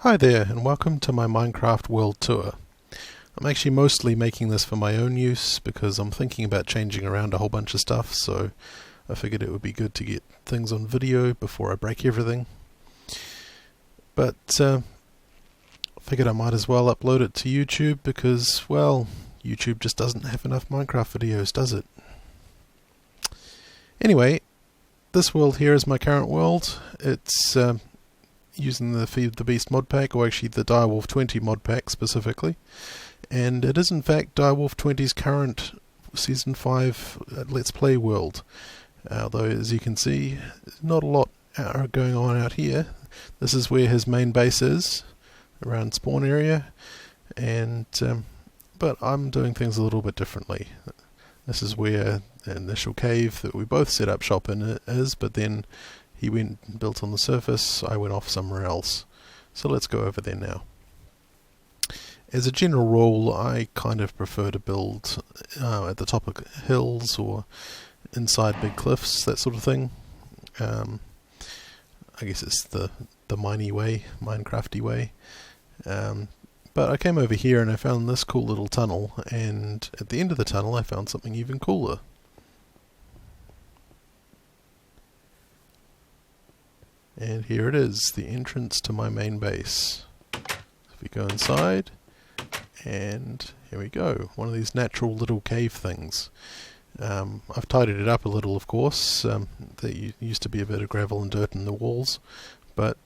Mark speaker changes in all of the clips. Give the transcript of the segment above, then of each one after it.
Speaker 1: Hi there, and welcome to my Minecraft world tour. I'm actually mostly making this for my own use because I'm thinking about changing around a whole bunch of stuff, so I figured it would be good to get things on video before I break everything. But I figured I might as well upload it to YouTube because, well, YouTube just doesn't have enough Minecraft videos, does it? Anyway, this world here is my current world. It's using the Feed the Beast modpack, or actually the direwolf 20 modpack specifically, and it is in fact direwolf 20's current season 5 Let's Play world, although as you can see not a lot going on out here. This is where his main base is, around spawn area, and but I'm doing things a little bit differently. This is where the initial cave that we both set up shop in is, but then he went and built on the surface, I went off somewhere else. So let's go over there now. As a general rule, I kind of prefer to build at the top of hills or inside big cliffs, that sort of thing. I guess it's the miney way, Minecrafty way. But I came over here and I found this cool little tunnel, and at the end of the tunnel I found something even cooler. And here it is, the entrance to my main base. If we go inside, and here we go, one of these natural little cave things. I've tidied it up a little, of course. There used to be a bit of gravel and dirt in the walls, but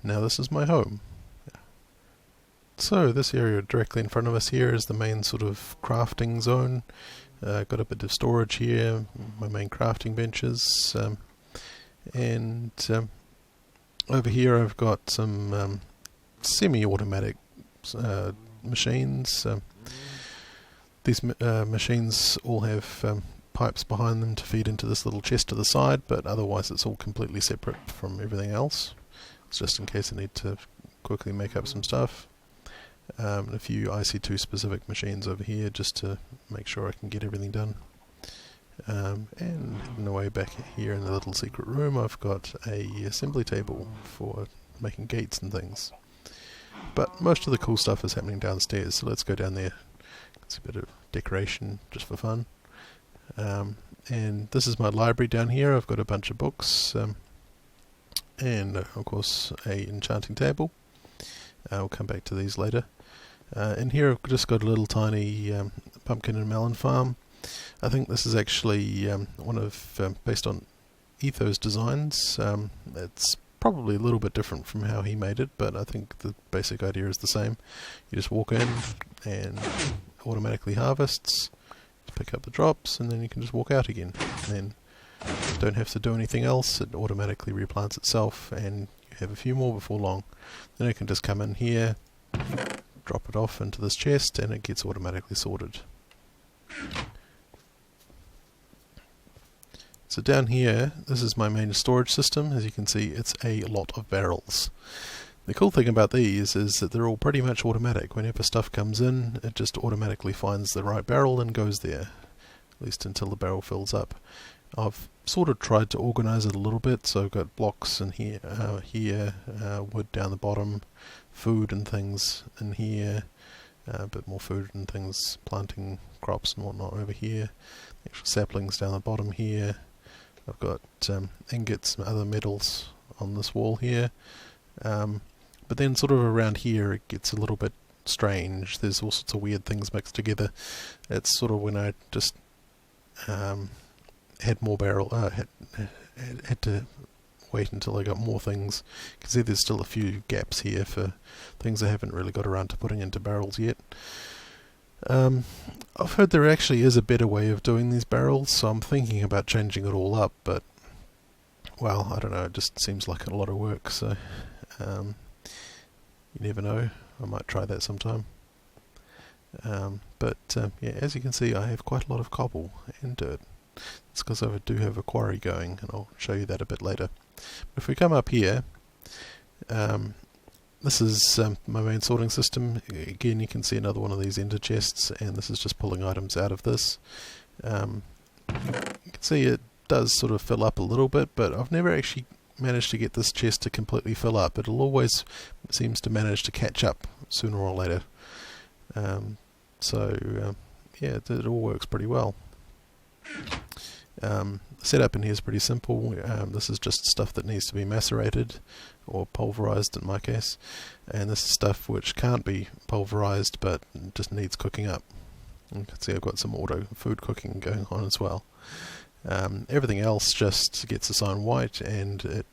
Speaker 1: now this is my home. So this area directly in front of us here is the main sort of crafting zone. Got a bit of storage here, my main crafting benches, and over here I've got some semi-automatic machines. These machines all have pipes behind them to feed into this little chest to the side, but otherwise it's all completely separate from everything else. It's just in case I need to quickly make up some stuff. A few IC2 specific machines over here just to make sure I can get everything done. And hidden away back here in the little secret room I've got a assembly table for making gates and things. But most of the cool stuff is happening downstairs, so let's go down there. It's a bit of decoration just for fun. And this is my library down here. I've got a bunch of books and of course a enchanting table. We'll come back to these later. In here I've just got a little tiny pumpkin and melon farm. I think this is actually one of, based on Etho's designs. It's probably a little bit different from how he made it, but I think the basic idea is the same. You just walk in and automatically harvests, pick up the drops, and then you can just walk out again. And then you don't have to do anything else, it automatically replants itself, and you have a few more before long. Then you can just come in here, drop it off into this chest, and it gets automatically sorted. So down here, this is my main storage system. As you can see, it's a lot of barrels. The cool thing about these is that they're all pretty much automatic. Whenever stuff comes in, it just automatically finds the right barrel and goes there, at least until the barrel fills up. I've sort of tried to organize it a little bit, so I've got blocks in here, wood down the bottom, food and things in here, a bit more food and things, planting crops and whatnot over here, actual saplings down the bottom here. I've got ingots and other metals on this wall here, but then sort of around here it gets a little bit strange. There's all sorts of weird things mixed together. It's sort of when I just had more barrel, had to wait until I got more things. You can see there's still a few gaps here for things I haven't really got around to putting into barrels yet. I've heard there actually is a better way of doing these barrels, so I'm thinking about changing it all up, but well, I don't know, it just seems like a lot of work, so you never know, I might try that sometime. But yeah, as you can see I have quite a lot of cobble and dirt. It's because I do have a quarry going, and I'll show you that a bit later. But if we come up here, this is my main sorting system. Again, you can see another one of these ender chests, and this is just pulling items out of this. You can see it does sort of fill up a little bit, but I've never actually manage to get this chest to completely fill up. It'll always seems to manage to catch up sooner or later. Yeah, it all works pretty well. Setup in here is pretty simple. This is just stuff that needs to be macerated or pulverized in my case, and this is stuff which can't be pulverized but just needs cooking up. You can see I've got some auto food cooking going on as well. Everything else just gets assigned white, and it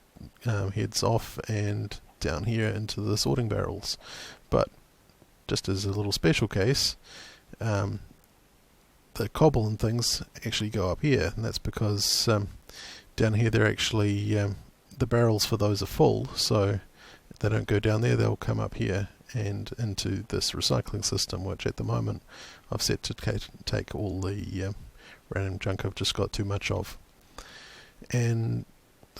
Speaker 1: heads off and down here into the sorting barrels. But just as a little special case, the cobble and things actually go up here, and that's because down here they're actually the barrels for those are full, so if they don't go down there, they'll come up here and into this recycling system, which at the moment I've set to take all the random junk I've just got too much of. And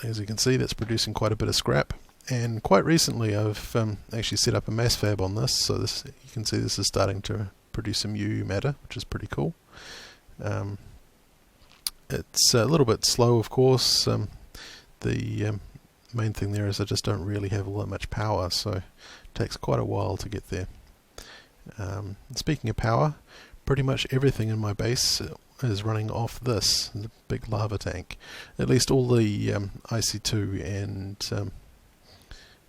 Speaker 1: as you can see, that's producing quite a bit of scrap. And quite recently I've actually set up a mass fab on this, so this, you can see this is starting to produce some UU matter, which is pretty cool. It's a little bit slow, of course. The main thing there is I just don't really have all that much power, so it takes quite a while to get there. Speaking of power, pretty much everything in my base is running off this, the big lava tank. At least all the IC2 and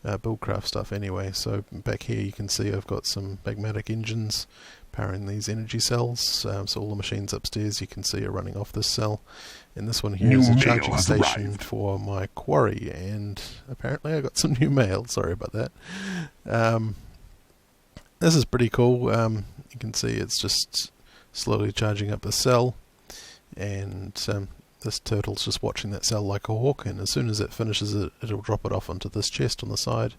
Speaker 1: Buildcraft stuff anyway. So back here you can see I've got some magmatic engines powering these energy cells, so all the machines upstairs you can see are running off this cell, and this one here is a charging station for my quarry, and apparently I got some new mail, sorry about that. This is pretty cool. You can see it's just slowly charging up the cell, and this turtle's just watching that cell like a hawk, and as soon as it finishes it, it'll drop it off onto this chest on the side,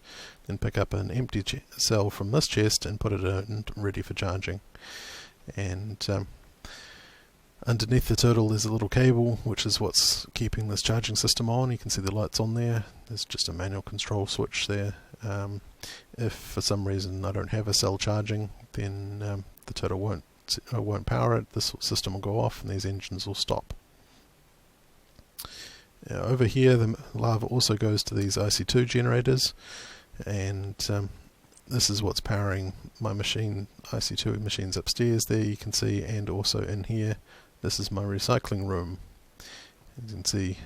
Speaker 1: then pick up an empty cell from this chest and put it in ready for charging. And underneath the turtle there's a little cable, which is what's keeping this charging system on. You can see the lights on there. There's just a manual control switch there. If for some reason I don't have a cell charging, then the turtle won't power it. This system will go off and these engines will stop. Over here the lava also goes to these IC2 generators, and this is what's powering my machine, IC2 machines upstairs there you can see, and also in here this is my recycling room. As you can see,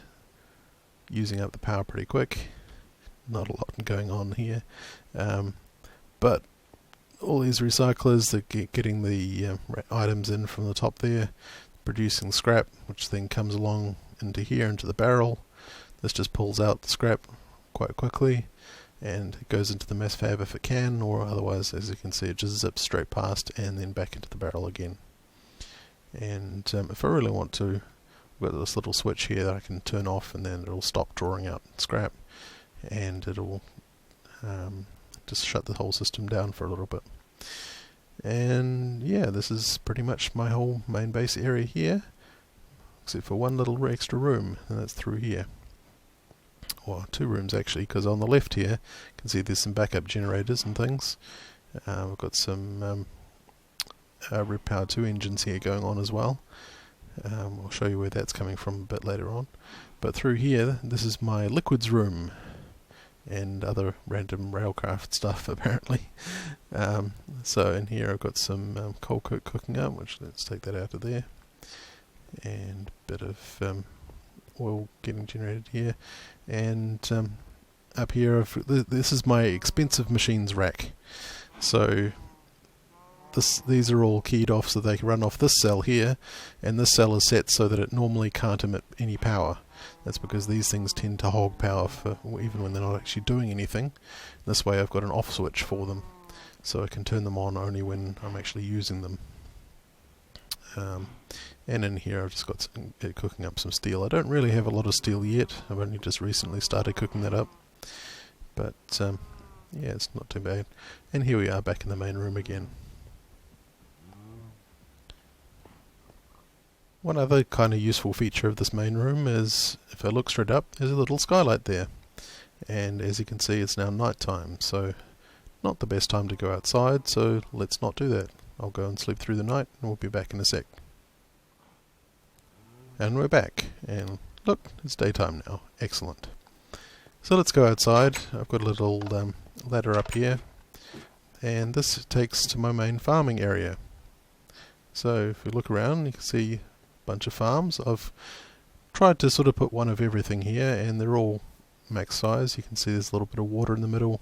Speaker 1: using up the power pretty quick, not a lot going on here, but all these recyclers that getting the items in from the top there, producing scrap, which then comes along into here, into the barrel. This just pulls out the scrap quite quickly, and it goes into the mass fab if it can, or otherwise, as you can see, it just zips straight past and then back into the barrel again. And if I really want to, I've got this little switch here that I can turn off, and then it'll stop drawing out scrap, and it'll just shut the whole system down for a little bit. And yeah, this is pretty much my whole main base area here, except for one little extra room, and that's through here. Well, two rooms actually, because on the left here you can see there's some backup generators and things. We've got some Red Power 2 engines here going on as well. I'll show you where that's coming from a bit later on. But through here, this is my liquids room and other random railcraft stuff apparently. So in here I've got some coal coke cooking up, which let's take that out of there, and a bit of oil getting generated here, and up here this is my expensive machines rack. So these are all keyed off so they can run off this cell here, and this cell is set so that it normally can't emit any power. That's because these things tend to hog power for even when they're not actually doing anything. This way I've got an off switch for them, so I can turn them on only when I'm actually using them. And in here I've just got cooking up some steel. I don't really have a lot of steel yet. I've only just recently started cooking that up, but yeah, it's not too bad. And here we are back in the main room again. One other kind of useful feature of this main room is, if I look straight up, there's a little skylight there. And as you can see, it's now night time, so not the best time to go outside, so let's not do that. I'll go and sleep through the night, and we'll be back in a sec. And we're back, and look, it's daytime now. Excellent. So let's go outside. I've got a little ladder up here, and this takes to my main farming area. So if you look around, you can see a bunch of farms. I've tried to sort of put one of everything here, and they're all max size. You can see there's a little bit of water in the middle,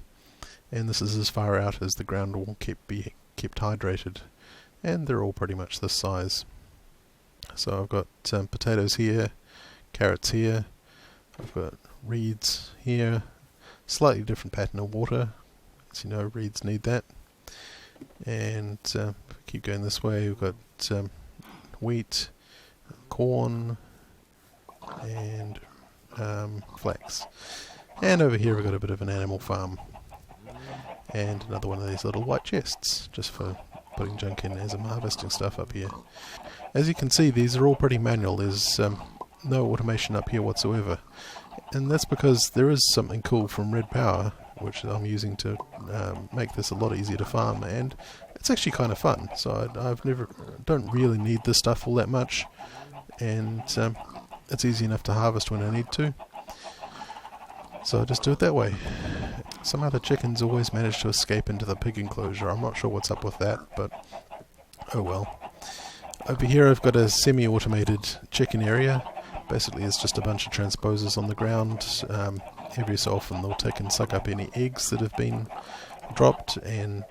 Speaker 1: and this is as far out as the ground will be kept hydrated, and they're all pretty much this size. So I've got potatoes here, carrots here, I've got reeds here, slightly different pattern of water, as you know reeds need that, and if we keep going this way we've got wheat, corn and flax, and over here we've got a bit of an animal farm and another one of these little white chests just for putting junk in as I'm harvesting stuff up here. As you can see, these are all pretty manual. There's no automation up here whatsoever, and that's because there is something cool from Red Power which I'm using to make this a lot easier to farm, and it's actually kind of fun. So don't really need this stuff all that much, and it's easy enough to harvest when I need to, so I just do it that way. Some other chickens always manage to escape into the pig enclosure. I'm not sure what's up with that, but oh well. Over here I've got a semi-automated chicken area. Basically it's just a bunch of transposers on the ground. Every so often they'll take and suck up any eggs that have been dropped, and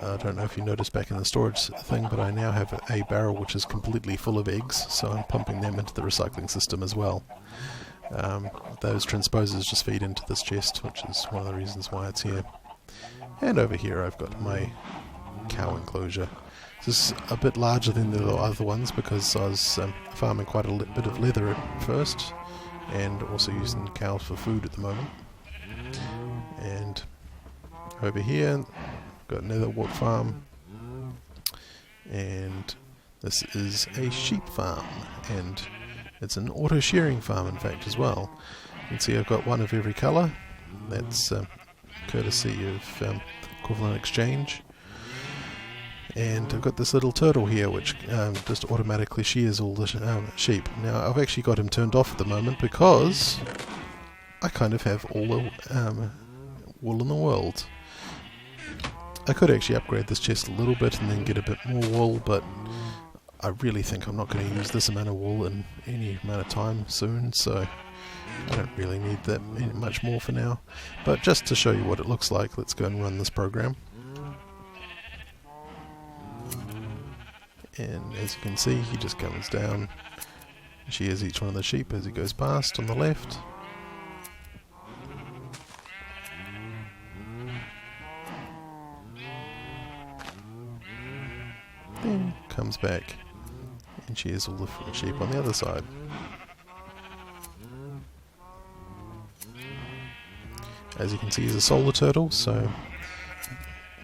Speaker 1: I don't know if you noticed back in the storage thing, but I now have a barrel which is completely full of eggs, so I'm pumping them into the recycling system as well. Those transposers just feed into this chest, which is one of the reasons why it's here. And over here I've got my cow enclosure. This is a bit larger than the other ones because I was farming quite a bit of leather at first, and also using cows for food at the moment. And over here I've got another wart farm, and this is a sheep farm, and it's an auto shearing farm in fact as well. You can see I've got one of every colour. That's courtesy of Equivalent Exchange. And I've got this little turtle here which just automatically shears all the sheep. Now I've actually got him turned off at the moment because I kind of have all the wool in the world. I could actually upgrade this chest a little bit and then get a bit more wool, but I really think I'm not going to use this amount of wool in any amount of time soon, so I don't really need that much more for now. But just to show you what it looks like, let's go and run this program. And as you can see, he just comes down, shears each one of the sheep as he goes past on the left. Then comes back and shears all the sheep on the other side. As you can see, he's a solar turtle, so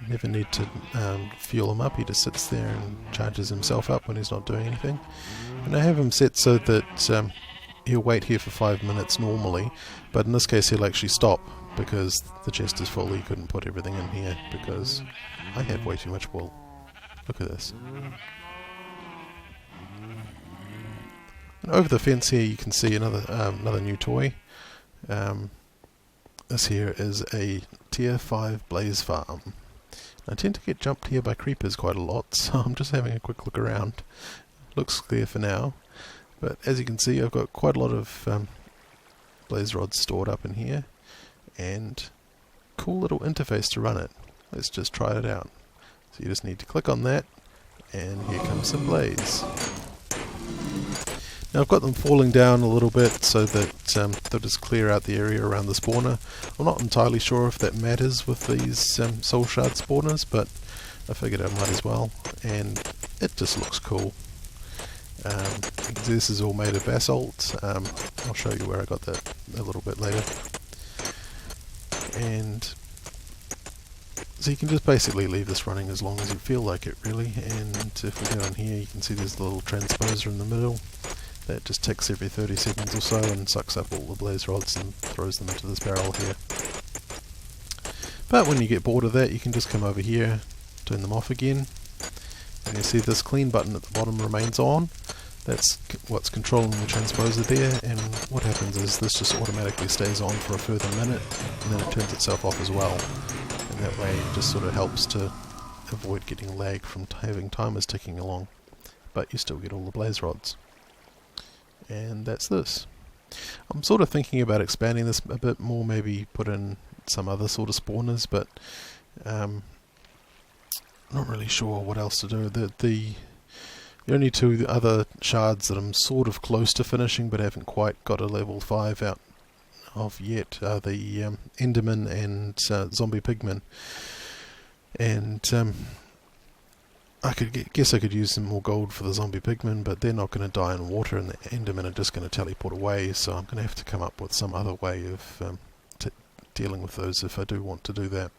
Speaker 1: never need to fuel him up. He just sits there and charges himself up when he's not doing anything. And I have him set so that he'll wait here for 5 minutes normally, but in this case he'll actually stop because the chest is full. He couldn't put everything in here because I have way too much wool. Look at this. And over the fence here you can see another new toy. This here is a tier 5 blaze farm. I tend to get jumped here by creepers quite a lot, so I'm just having a quick look around. Looks clear for now, but as you can see I've got quite a lot of blaze rods stored up in here, and cool little interface to run it. Let's just try it out. So you just need to click on that, and here comes some blaze. Now I've got them falling down a little bit so that they'll just clear out the area around the spawner. I'm not entirely sure if that matters with these soul shard spawners, but I figured I might as well, and it just looks cool. You can see this is all made of basalt. I'll show you where I got that a little bit later. And so you can just basically leave this running as long as you feel like it, really. And if we go in here, you can see there's a little transposer in the middle that just ticks every 30 seconds or so and sucks up all the blaze rods and throws them into this barrel here. But when you get bored of that, you can just come over here, turn them off again, and you see this clean button at the bottom remains on. That's what's controlling the transposer there, and what happens is this just automatically stays on for a further minute, and then it turns itself off as well. And that way it just sort of helps to avoid getting lag from having timers ticking along. But you still get all the blaze rods. And that's this. I'm sort of thinking about expanding this a bit more, maybe put in some other sort of spawners, but not really sure what else to do. The only two other shards that I'm sort of close to finishing but haven't quite got a level 5 out of yet are the Enderman and Zombie Pigmen. And I guess I could use some more gold for the Zombie Pigmen, but they're not going to die in water, and the Endermen are just going to teleport away, so I'm going to have to come up with some other way of dealing with those if I do want to do that.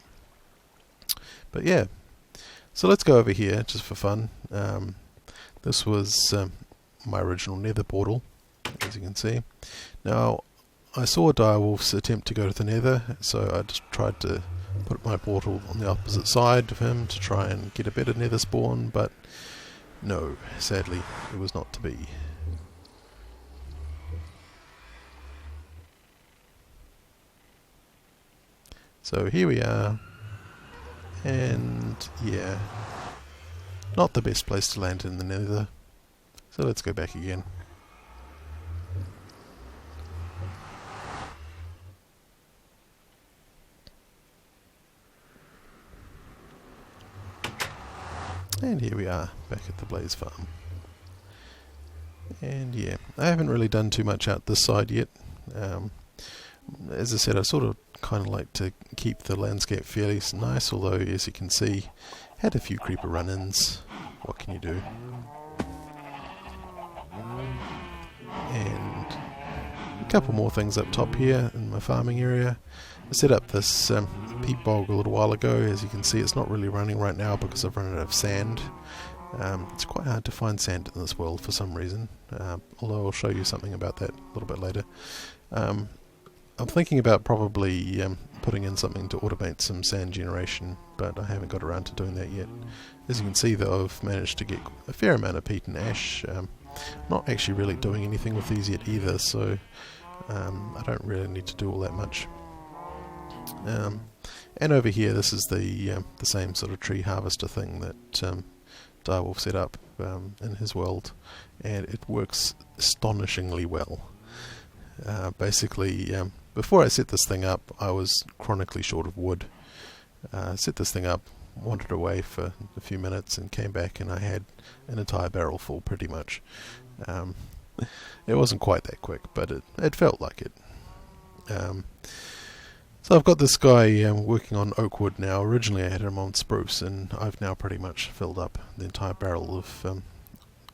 Speaker 1: But yeah, so let's go over here just for fun. This was my original nether portal, as you can see. Now, I saw Direwolf's attempt to go to the nether, so I just tried to put my portal on the opposite side of him to try and get a better nether spawn, but no, sadly, it was not to be. So here we are, and yeah, not the best place to land in the nether, so let's go back again. And here we are, back at the Blaze Farm. And yeah, I haven't really done too much out this side yet. As I said, I sort of kind of like to keep the landscape fairly nice, although as you can see, had a few creeper run-ins. What can you do? And a couple more things up top here in my farming area. I set up this peat bog a little while ago. As you can see, it's not really running right now because I've run out of sand. It's quite hard to find sand in this world for some reason, although I'll show you something about that a little bit later. I'm thinking about probably putting in something to automate some sand generation, but I haven't got around to doing that yet. As you can see, though, I've managed to get a fair amount of peat and ash. Not actually really doing anything with these yet either, so I don't really need to do all that much. And over here, this is the same sort of tree harvester thing that Direwolf set up in his world, and it works astonishingly well. Basically, before I set this thing up, I was chronically short of wood. Set this thing up, wandered away for a few minutes, and came back, and I had an entire barrel full, pretty much. It wasn't quite that quick, but it felt like it. So I've got this guy working on oak wood now. Originally I had him on spruce, and I've now pretty much filled up the entire barrel of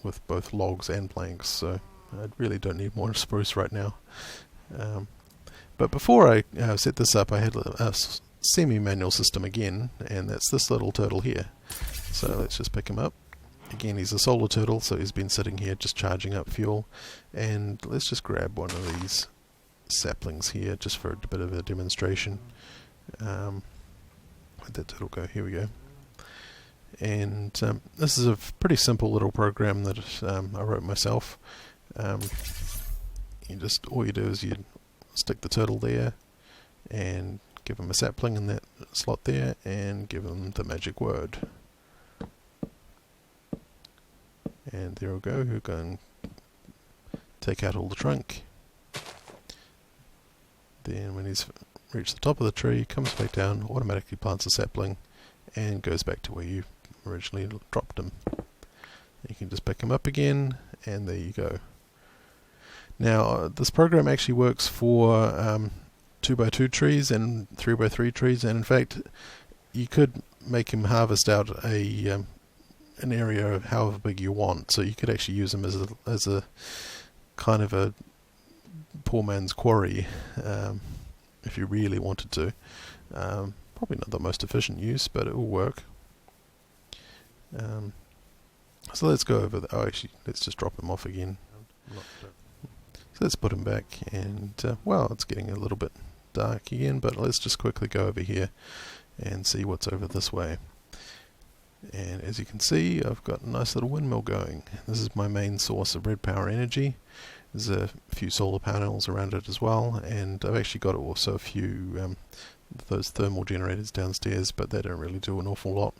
Speaker 1: with both logs and planks, so I really don't need more spruce right now. But before I set this up, I had a semi-manual system again, and that's this little turtle here. So let's just pick him up. Again, he's a solar turtle, so he's been sitting here just charging up fuel. And let's just grab one of these saplings here just for a bit of a demonstration. Where'd that turtle go? Here we go. And this is a pretty simple little program that I wrote myself. All you do is you stick the turtle there and give him a sapling in that slot there and give him the magic word. And there we go. We're going to take out all the trunk. Then when he's reached the top of the tree, comes back down, automatically plants a sapling and goes back to where you originally dropped him. You can just pick him up again, and there you go. Now this program actually works for 2x2 trees and 3x3 trees, and in fact you could make him harvest out an area of however big you want, so you could actually use him as a kind of a poor man's quarry if you really wanted to. Probably not the most efficient use, but it will work. So let's go over actually let's just drop him off again. So let's put him back, and well, it's getting a little bit dark again, but let's just quickly go over here and see what's over this way. And as you can see, I've got a nice little windmill going. This is my main source of red power energy. There's a few solar panels around it as well, and I've actually got also a few those thermal generators downstairs, but they don't really do an awful lot.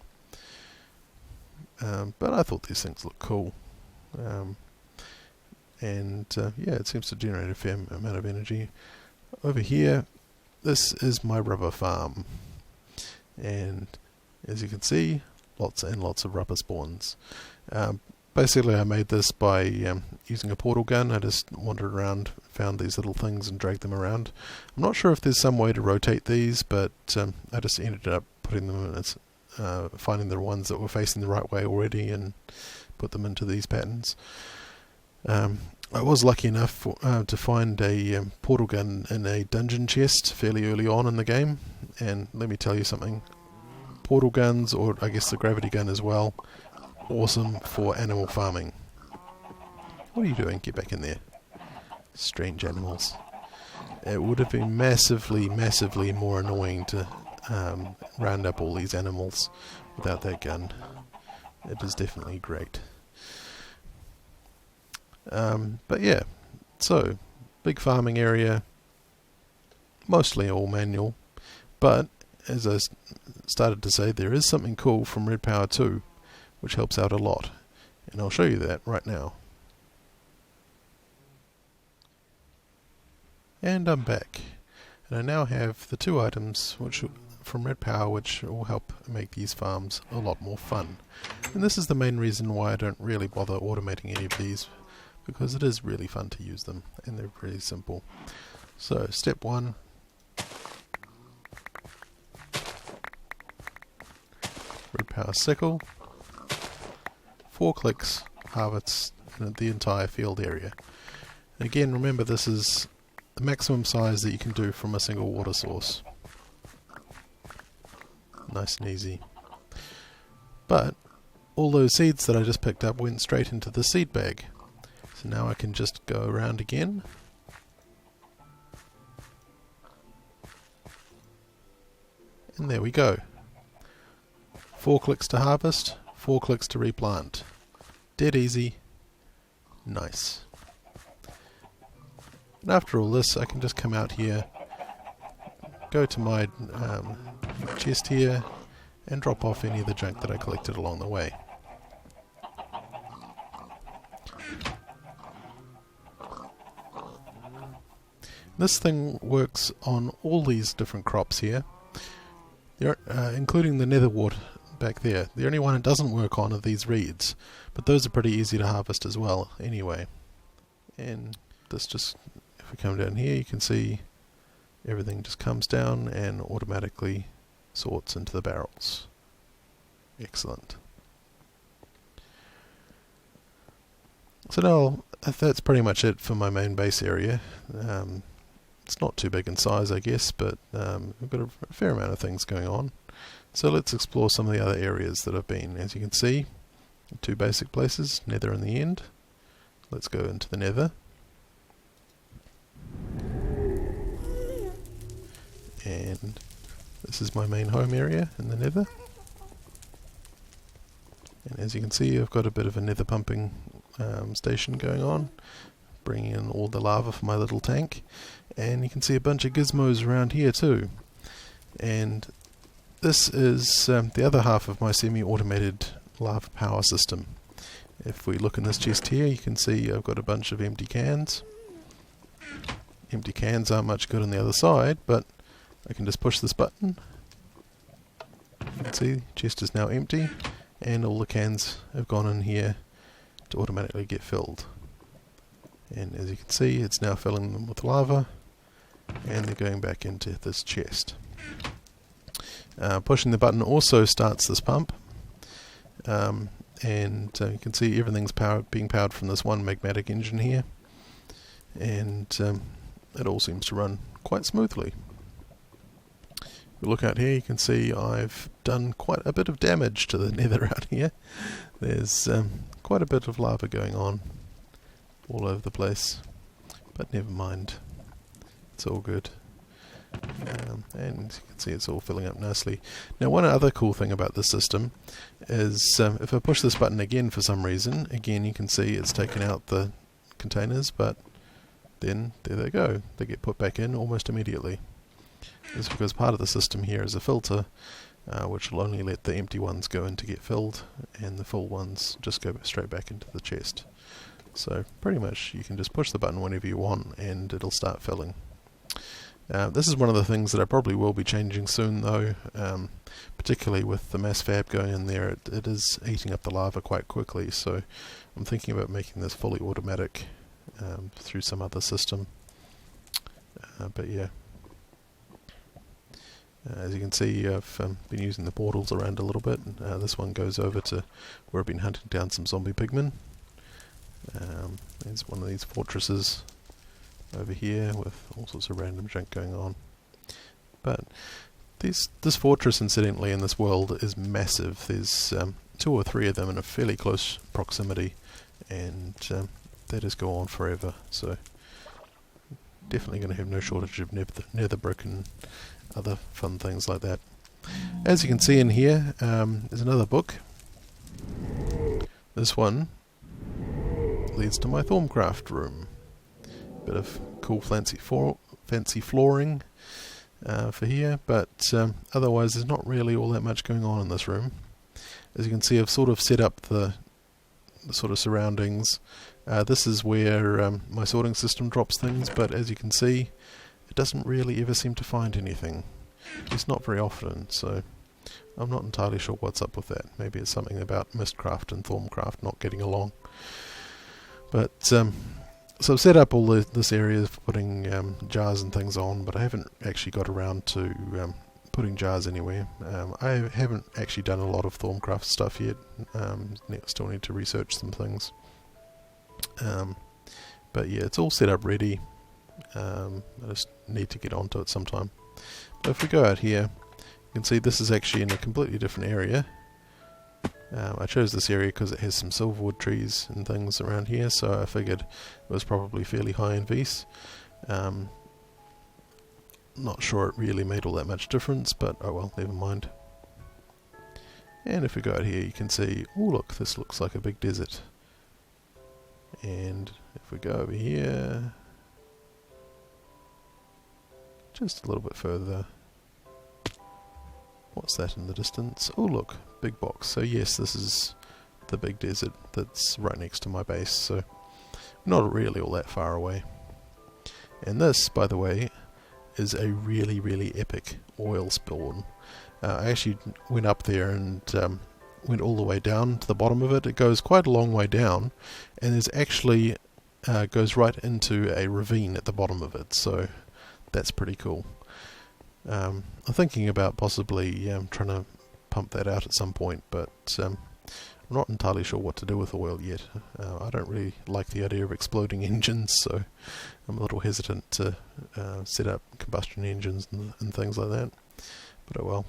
Speaker 1: But I thought these things look cool. Yeah, it seems to generate a fair amount of energy. Over here, this is my rubber farm, and as you can see, lots and lots of rubber spawns. Basically I made this by using a portal gun. I just wandered around, found these little things and dragged them around. I'm not sure if there's some way to rotate these, but I just ended up putting them in as, finding the ones that were facing the right way already and put them into these patterns. I was lucky enough to find a portal gun in a dungeon chest fairly early on in the game, and let me tell you something, portal guns, or I guess the gravity gun as well, awesome for animal farming. What are you doing? Get back in there. Strange animals. It would have been massively more annoying to round up all these animals without that gun. It is definitely great. But yeah, so big farming area, mostly all manual, but as I started to say, there is something cool from Red Power 2 which helps out a lot, and I'll show you that right now. And I'm back, and I now have the two items from Red Power which will help make these farms a lot more fun. And this is the main reason why I don't really bother automating any of these, because it is really fun to use them and they're pretty simple. So step 1, Red Power sickle, 4 clicks, harvests the entire field area. And again, remember, this is the maximum size that you can do from a single water source. Nice and easy. But all those seeds that I just picked up went straight into the seed bag. So now I can just go around again. And there we go. 4 clicks to harvest, 4 clicks to replant. Dead easy. Nice. And after all this, I can just come out here, go to my chest here, and drop off any of the junk that I collected along the way. This thing works on all these different crops here, including the netherwort back there. The only one it doesn't work on are these reeds, but those are pretty easy to harvest as well anyway. And this just, if we come down here, you can see everything just comes down and automatically sorts into the barrels. Excellent. So now that's pretty much it for my main base area. It's not too big in size, I guess, but we've got a fair amount of things going on. So let's explore some of the other areas that I've been. As you can see, 2 basic places, nether in the end. Let's go into the nether. And this is my main home area in the nether. And as you can see, I've got a bit of a nether pumping station going on, bringing in all the lava for my little tank. And you can see a bunch of gizmos around here too. And this is the other half of my semi-automated lava power system. If we look in this chest here, you can see I've got a bunch of empty cans. Empty cans aren't much good on the other side, but I can just push this button. You can see the chest is now empty, and all the cans have gone in here to automatically get filled. And as you can see, it's now filling them with lava, and they're going back into this chest. Pushing the button also starts this pump, and you can see everything's being powered from this one magmatic engine here, and it all seems to run quite smoothly. If we look out here, you can see I've done quite a bit of damage to the nether out here. There's quite a bit of lava going on all over the place, but never mind, it's all good. And you can see it's all filling up nicely. Now, one other cool thing about this system is if I push this button again for some reason, again you can see it's taken out the containers, but then there they go. They get put back in almost immediately. It's because part of the system here is a filter, which will only let the empty ones go in to get filled, and the full ones just go straight back into the chest. So pretty much you can just push the button whenever you want and it'll start filling. This is one of the things that I probably will be changing soon though, particularly with the mass fab going in there. It is eating up the lava quite quickly, so I'm thinking about making this fully automatic through some other system. But yeah, as you can see, I've been using the portals around a little bit. This one goes over to where I've been hunting down some zombie pigmen. There's one of these fortresses over here with all sorts of random junk going on. But this fortress, incidentally, in this world is massive. There's 2 or 3 of them in a fairly close proximity, and they just go on forever. So definitely going to have no shortage of nether brick and other fun things like that. As you can see in here, there's another book. This one leads to my Thorncraft room. Bit of cool fancy flooring for here, but otherwise there's not really all that much going on in this room. As you can see, I've sort of set up the sort of surroundings. This is where my sorting system drops things, but as you can see, it doesn't really ever seem to find anything. It's not very often, so I'm not entirely sure what's up with that. Maybe it's something about Mistcraft and Thorncraft not getting along. But so I've set up all this area for putting jars and things on, but I haven't actually got around to putting jars anywhere. I haven't actually done a lot of Thorncraft stuff yet. Still need to research some things. But yeah, it's all set up ready. I just need to get onto it sometime. But if we go out here, you can see this is actually in a completely different area. I chose this area because it has some silverwood trees and things around here, so I figured it was probably fairly high in Vs. Not sure it really made all that much difference, but oh well, never mind. And if we go out here, you can see, oh look, this looks like a big desert. And if we go over here, just a little bit further, what's that in the distance? Oh look, big box. So yes, this is the big desert that's right next to my base, so not really all that far away. And this, by the way, is a really, really epic oil spawn. I actually went up there and went all the way down to the bottom of it. It goes quite a long way down, and there's actually goes right into a ravine at the bottom of it, so that's pretty cool. I'm thinking about possibly trying to pump that out at some point, but I'm not entirely sure what to do with oil yet. I don't really like the idea of exploding engines, so I'm a little hesitant to set up combustion engines and things like that. But oh well.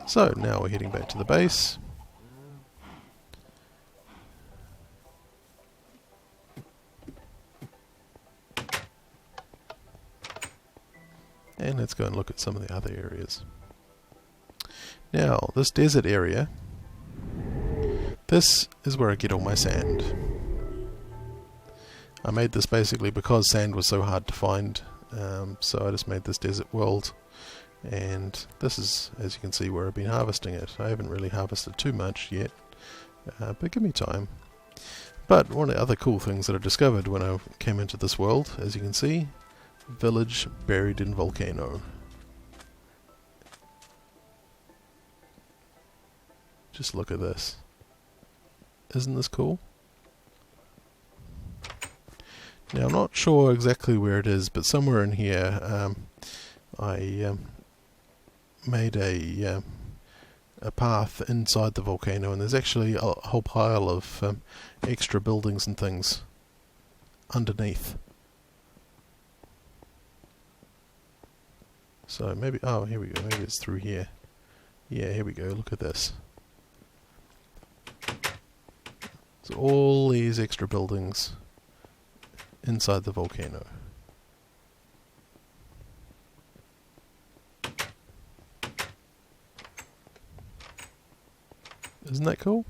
Speaker 1: So now we're heading back to the base. And let's go and look at some of the other areas. Now, this desert area, this is where I get all my sand. I made this basically because sand was so hard to find, so I just made this desert world. And this is, as you can see, where I've been harvesting it. I haven't really harvested too much yet, but give me time. But one of the other cool things that I discovered when I came into this world, as you can see, village buried in volcano. Just look at this. Isn't this cool? Now I'm not sure exactly where it is, but somewhere in here I made a path inside the volcano, and there's actually a whole pile of extra buildings and things underneath. So maybe, oh, here we go, maybe it's through here. Yeah, here we go, look at this. So all these extra buildings inside the volcano. Isn't that cool?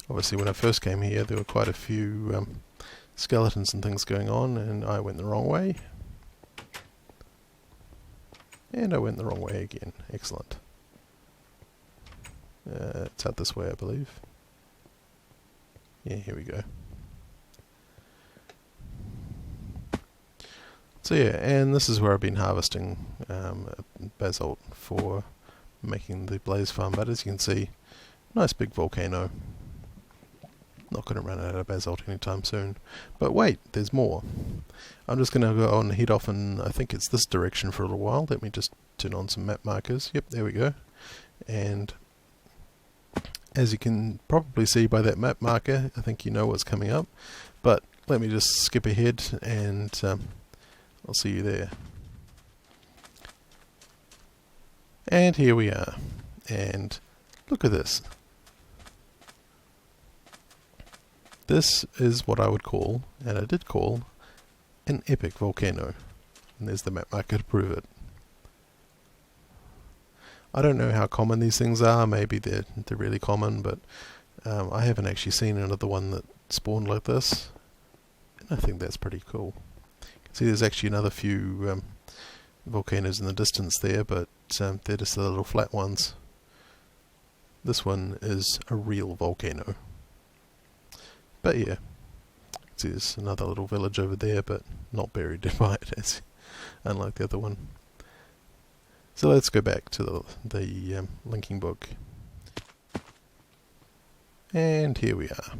Speaker 1: Obviously when I first came here there were quite a few skeletons and things going on, and I went the wrong way. And I went the wrong way again. Excellent. It's out this way, I believe. Yeah, here we go. So yeah, and this is where I've been harvesting basalt for making the blaze farm, but as you can see, nice big volcano. Not going to run out of basalt anytime soon. But wait, there's more. I'm just going to go on and head off in, I think it's this direction for a little while. Let me just turn on some map markers. Yep, there we go. And as you can probably see by that map marker, I think you know what's coming up. But let me just skip ahead and I'll see you there. And here we are. And look at this. This is what I would call, and I did call, an epic volcano. And there's the map marker to prove it. I don't know how common these things are. Maybe they're really common, but I haven't actually seen another one that spawned like this. And I think that's pretty cool. You can see there's actually another few volcanoes in the distance there, but they're just the little flat ones. This one is a real volcano. But yeah, see there's another little village over there, but not buried by it, unlike the other one. So let's go back to the linking book. And here we are.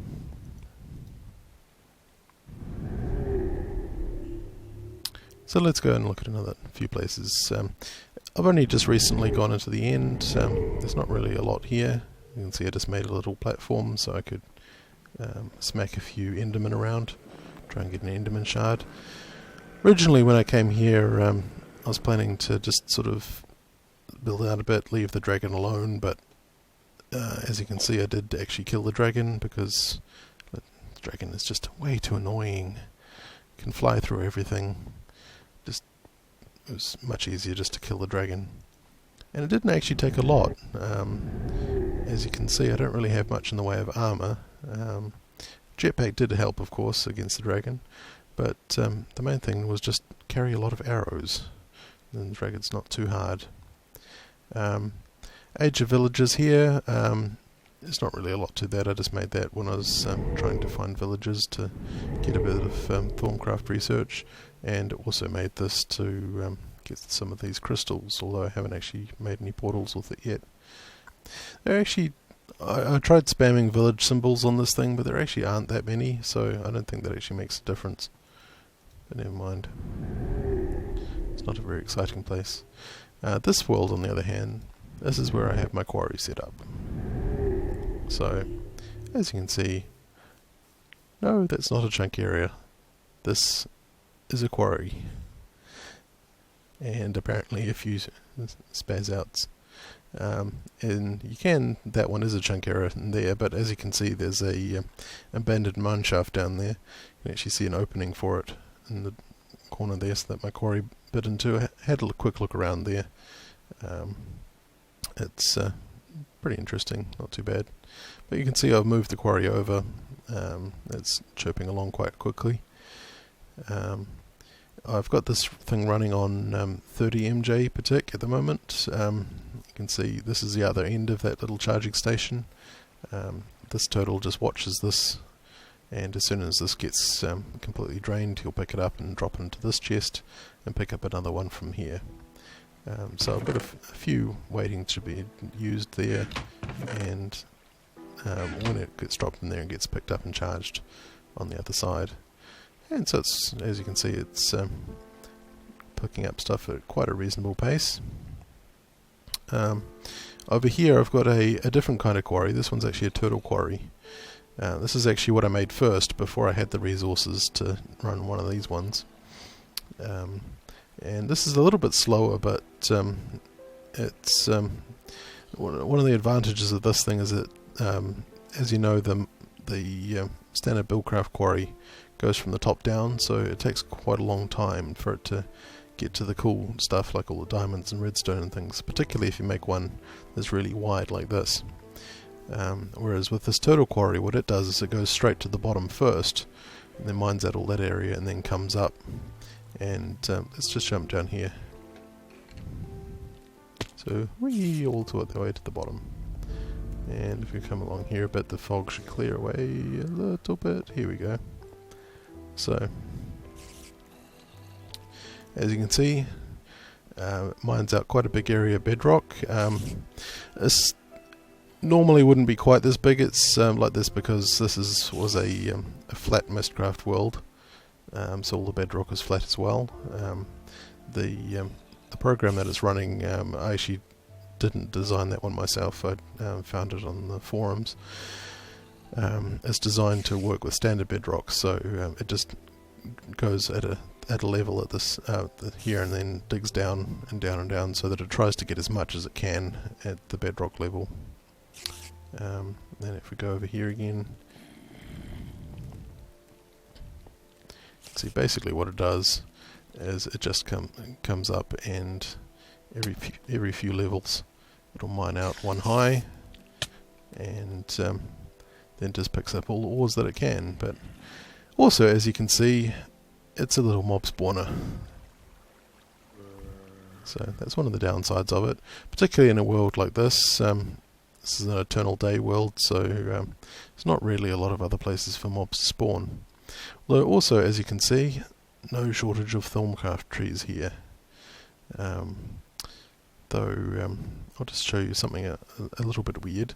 Speaker 1: So let's go and look at another few places. I've only just recently gone into the end. There's not really a lot here. You can see I just made a little platform so I could smack a few endermen around, try and get an enderman shard. Originally when I came here I was planning to just sort of build out a bit, leave the dragon alone, but as you can see I did actually kill the dragon because the dragon is just way too annoying. Can fly through everything. It was much easier just to kill the dragon. And it didn't actually take a lot. As you can see I don't really have much in the way of armour. Jetpack did help, of course, against the dragon, but the main thing was just carry a lot of arrows. And the dragon's not too hard. Age of Villages here, there's not really a lot to that. I just made that when I was trying to find villages to get a bit of Thorncraft research, and also made this to get some of these crystals, although I haven't actually made any portals with it yet. They're actually I tried spamming village symbols on this thing, but there actually aren't that many, so I don't think that actually makes a difference. But never mind. It's not a very exciting place. This world, on the other hand, this is where I have my quarry set up. So, as you can see, no, that's not a chunk area. This is a quarry. And apparently a few spaz outs. And you can, that one is a chunk area in there, but as you can see there's a abandoned mine shaft down there. You can actually see an opening for it in the corner there, so that my quarry bit into. I had a quick look around there. It's pretty interesting, not too bad. But you can see I've moved the quarry over. It's chirping along quite quickly. I've got this thing running on 30 MJ per tick at the moment. You can see this is the other end of that little charging station. This turtle just watches this, and as soon as this gets completely drained, he'll pick it up and drop it into this chest and pick up another one from here. So I've got a few waiting to be used there, and when it gets dropped in there, it gets picked up and charged on the other side. And so it's, as you can see, it's picking up stuff at quite a reasonable pace. Over here I've got a different kind of quarry. This one's actually a turtle quarry. This is actually what I made first before I had the resources to run one of these ones. And this is a little bit slower, but it's one of the advantages of this thing is that as you know, the standard Buildcraft quarry goes from the top down, so it takes quite a long time for it to get to the cool stuff like all the diamonds and redstone and things, particularly if you make one that's really wide like this. Whereas with this turtle quarry, what it does is it goes straight to the bottom first, and then mines out all that area and then comes up. And let's just jump down here. So whee, all the way to the bottom. And if we come along here a bit, the fog should clear away a little bit. Here we go. So, as you can see, it mines out quite a big area of bedrock. This normally wouldn't be quite this big. It's like this because this was a flat Mistcraft world, so all the bedrock is flat as well. The program that it's running, I actually didn't design that one myself. I found it on the forums. It's designed to work with standard bedrock, so it just goes at a level at this here and then digs down and down and down, so that it tries to get as much as it can at the bedrock level. Then if we go over here again, see basically what it does is it just comes up, and every few levels it'll mine out one high, and then just picks up all the ores that it can. But also, as you can see, it's a little mob spawner. So that's one of the downsides of it, particularly in a world like this. This is an eternal day world, so there's not really a lot of other places for mobs to spawn. Although also, as you can see, no shortage of Thorncraft trees here. Though I'll just show you something a little bit weird.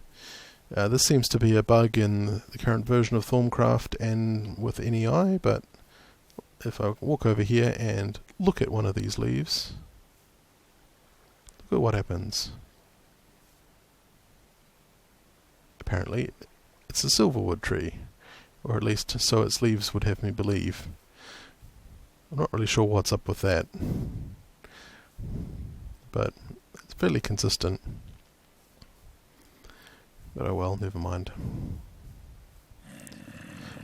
Speaker 1: This seems to be a bug in the current version of Thorncraft and with NEI, but if I walk over here and look at one of these leaves, look at what happens. Apparently it's a silverwood tree, or at least so its leaves would have me believe. I'm not really sure what's up with that, but it's fairly consistent. But oh well, never mind.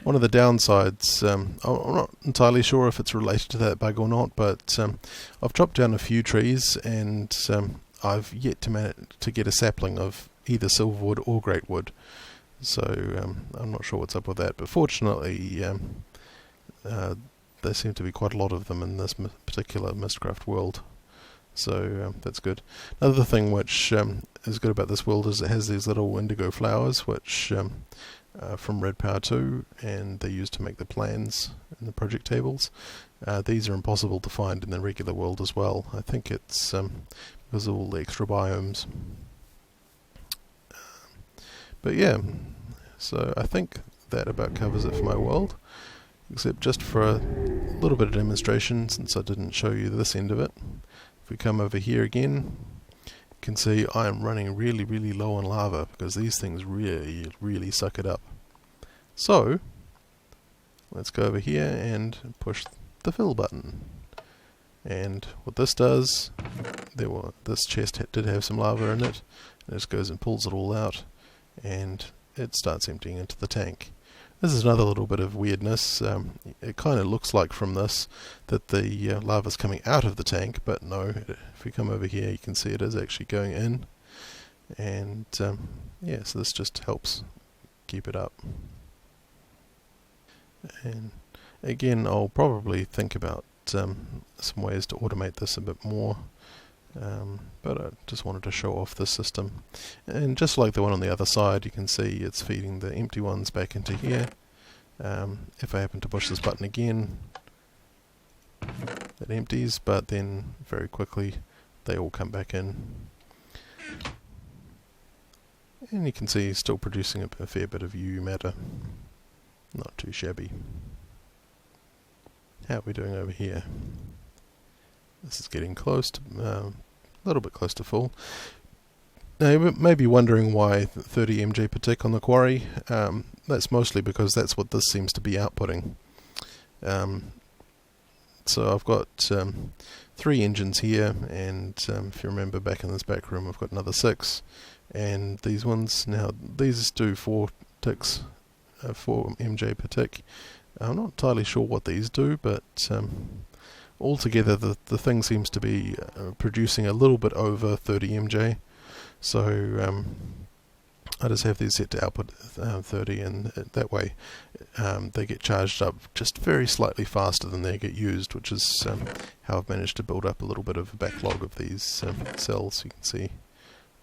Speaker 1: One of the downsides, I'm not entirely sure if it's related to that bug or not, but I've chopped down a few trees, and I've yet to manage to get a sapling of either silverwood or greatwood. So I'm not sure what's up with that, but fortunately there seem to be quite a lot of them in this particular Mistcraft world. So that's good. Another thing which is good about this world is it has these little indigo flowers, which from Red Power 2, and they're used to make the plans in the project tables. These are impossible to find in the regular world as well. I think it's because of all the extra biomes. But yeah, so I think that about covers it for my world, except just for a little bit of demonstration, since I didn't show you this end of it. If we come over here again, you can see I am running really, really low on lava, because these things really, really suck it up. So, let's go over here and push the fill button. And what this does, this chest did have some lava in it, and it just goes and pulls it all out, and it starts emptying into the tank. This is another little bit of weirdness. It kind of looks like from this that the lava's coming out of the tank, but no, if we come over here you can see it is actually going in. And yeah, so this just helps keep it up. And again, I'll probably think about some ways to automate this a bit more. But I just wanted to show off this system. And just like the one on the other side, you can see it's feeding the empty ones back into here. If I happen to push this button again, it empties, but then very quickly they all come back in. And you can see still producing a fair bit of UU matter. Not too shabby. How are we doing over here? This is getting close to, a little bit close to full. Now you may be wondering why 30 MJ per tick on the quarry. That's mostly because that's what this seems to be outputting. So I've got 3 engines here, and if you remember back in this back room I've got another 6. And these ones, now these do 4 ticks, 4 MJ per tick. I'm not entirely sure what these do, but altogether the thing seems to be producing a little bit over 30 MJ. So I just have these set to output 30, and that way they get charged up just very slightly faster than they get used, which is how I've managed to build up a little bit of a backlog of these cells. You can see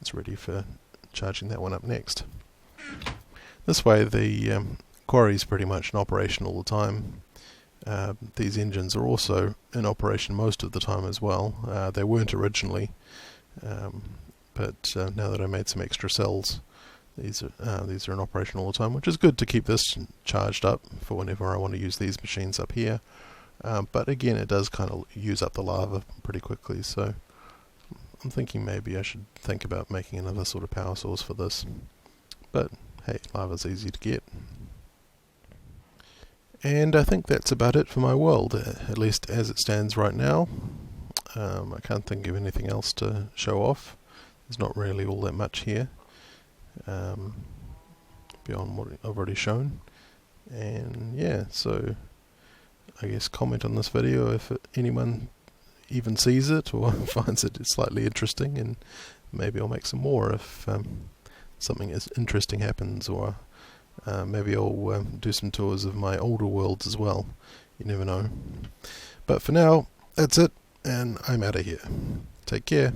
Speaker 1: it's ready for charging that one up next. This way the quarry is pretty much in operation all the time. These engines are also in operation most of the time as well. They weren't originally, but now that I made some extra cells, these are in operation all the time, which is good to keep this charged up for whenever I want to use these machines up here. But again, it does kind of use up the lava pretty quickly, so I'm thinking maybe I should think about making another sort of power source for this. But hey, lava's easy to get. And I think that's about it for my world, at least as it stands right now. I can't think of anything else to show off. There's not really all that much here, beyond what I've already shown. And yeah, so I guess comment on this video if anyone even sees it or finds it slightly interesting, and maybe I'll make some more if something interesting happens, or maybe I'll do some tours of my older worlds as well. You never know. But for now, that's it, and I'm out of here. Take care.